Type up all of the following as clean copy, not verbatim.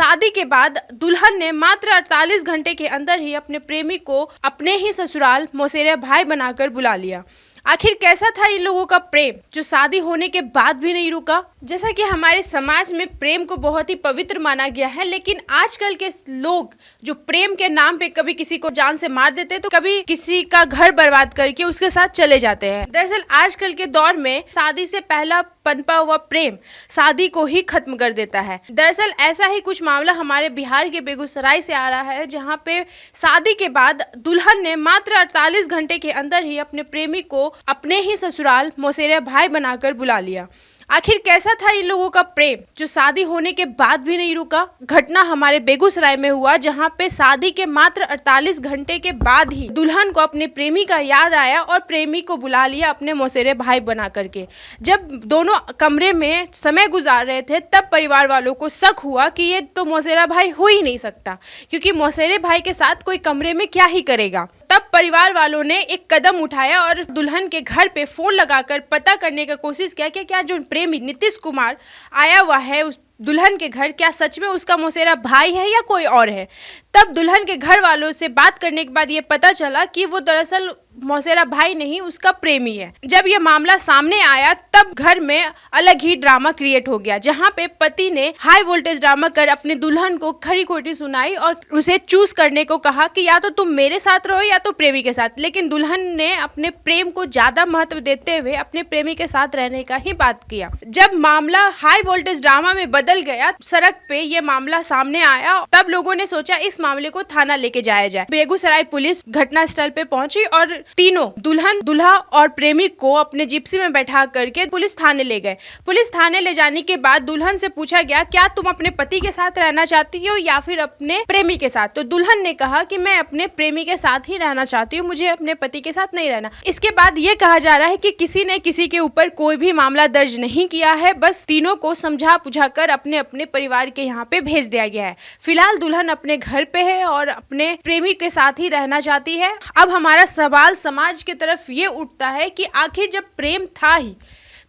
शादी के बाद दुल्हन ने मात्र 48 घंटे के अंदर ही अपने प्रेमी को अपने ही ससुराल मौसेरा भाई बनाकर बुला लिया। आखिर कैसा था इन लोगों का प्रेम जो शादी होने के बाद भी नहीं रुका। जैसा कि हमारे समाज में प्रेम को बहुत ही पवित्र माना गया है, लेकिन आजकल के लोग जो प्रेम के नाम पे कभी किसी को जान से मार देते हैं तो कभी किसी का घर बर्बाद करके उसके साथ चले जाते हैं। दरअसल आजकल के दौर में शादी से पहला पनपा हुआ प्रेम शादी को ही खत्म कर देता है। दरअसल ऐसा ही कुछ मामला हमारे बिहार के बेगूसराय से आ रहा है, जहां पे शादी के बाद दुल्हन ने मात्र 48 घंटे के अंदर ही अपने प्रेमी को अपने ही ससुराल मौसेरा भाई बनाकर बुला लिया। आखिर कैसा था इन लोगों का प्रेम जो शादी होने के बाद भी नहीं रुका। घटना हमारे बेगूसराय में हुआ, जहां पे शादी के मात्र 48 घंटे के बाद ही दुल्हन को अपने प्रेमी का याद आया और प्रेमी को बुला लिया अपने मौसेरे भाई बना करके। जब दोनों कमरे में समय गुजार रहे थे तब परिवार वालों को शक हुआ कि ये तो मौसेरा भाई हो ही नहीं सकता, क्योंकि मौसेरे भाई के साथ कोई कमरे में क्या ही करेगा। तब परिवार वालों ने एक कदम उठाया और दुल्हन के घर पे फोन लगाकर पता करने का कोशिश किया कि क्या जो प्रेमी नीतीश कुमार आया हुआ है उस दुल्हन के घर, क्या सच में उसका मौसेरा भाई है या कोई और है। तब दुल्हन के घर वालों से बात करने के बाद ये पता चला कि वो दरअसल मौसेरा भाई नहीं उसका प्रेमी है। जब ये मामला सामने आया तब घर में अलग ही ड्रामा क्रिएट हो गया, जहां पे पति ने हाई वोल्टेज ड्रामा कर अपने दुल्हन को खरी खोटी सुनाई और उसे चूज करने को कहा कि या तो तुम मेरे साथ रहो या तो प्रेमी के साथ। लेकिन दुल्हन ने अपने प्रेम को ज्यादा महत्व देते हुए अपने प्रेमी के साथ रहने का ही बात किया। जब मामला हाई वोल्टेज ड्रामा में बदल गया, सड़क पे ये मामला सामने आया, तब लोगों ने सोचा इस मामले को थाना लेके जाया जाए। बेगूसराय पुलिस घटना स्थल पे पहुंची और तीनों दुल्हन, दूल्हा और प्रेमी को अपने जिप्सी में बैठा करके पुलिस थाने ले गए। पुलिस थाने ले जाने के बाद दुल्हन से पूछा गया, क्या तुम अपने पति के साथ रहना चाहती हो या फिर अपने प्रेमी के साथ। तो दुल्हन ने कहा कि मैं अपने प्रेमी के साथ ही रहना चाहती हूँ, मुझे अपने पति के साथ नहीं रहना। इसके बाद ये कहा जा रहा है कि किसी ने किसी के ऊपर कोई भी मामला दर्ज नहीं किया है, बस तीनों को समझा बुझा कर अपने अपने परिवार के यहाँ पे भेज दिया गया है। फिलहाल दुल्हन अपने घर पे है और अपने प्रेमी के साथ ही रहना चाहती है। अब हमारा सवाल समाज की तरफ ये उठता है कि आखिर जब प्रेम था ही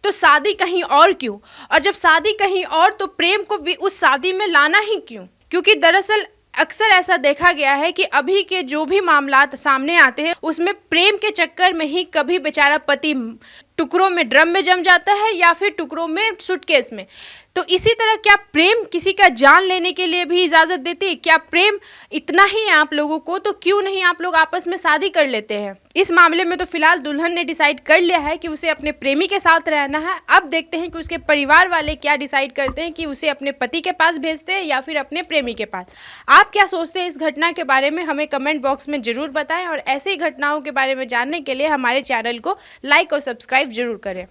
तो शादी कहीं और क्यों, और जब शादी कहीं और तो प्रेम को भी उस शादी में लाना ही क्यों। क्योंकि दरअसल अक्सर ऐसा देखा गया है कि अभी के जो भी मामला सामने आते हैं उसमें प्रेम के चक्कर में ही कभी बेचारा पति टुकड़ों में ड्रम में जम जाता है या फिर टुकड़ों में सूटकेस में। तो इसी तरह क्या प्रेम किसी का जान लेने के लिए भी इजाजत देती है? क्या प्रेम इतना ही है आप लोगों को, तो क्यों नहीं आप लोग आपस में शादी कर लेते हैं। इस मामले में तो फिलहाल दुल्हन ने डिसाइड कर लिया है कि उसे अपने प्रेमी के साथ रहना है। अब देखते हैं कि उसके परिवार वाले क्या डिसाइड करते हैं कि उसे अपने पति के पास भेजते हैं या फिर अपने प्रेमी के पास। आप क्या सोचते हैं इस घटना के बारे में, हमें कमेंट बॉक्स में जरूर बताएं और ऐसे ही घटनाओं के बारे में जानने के लिए हमारे चैनल को लाइक और सब्सक्राइब जरूर करें।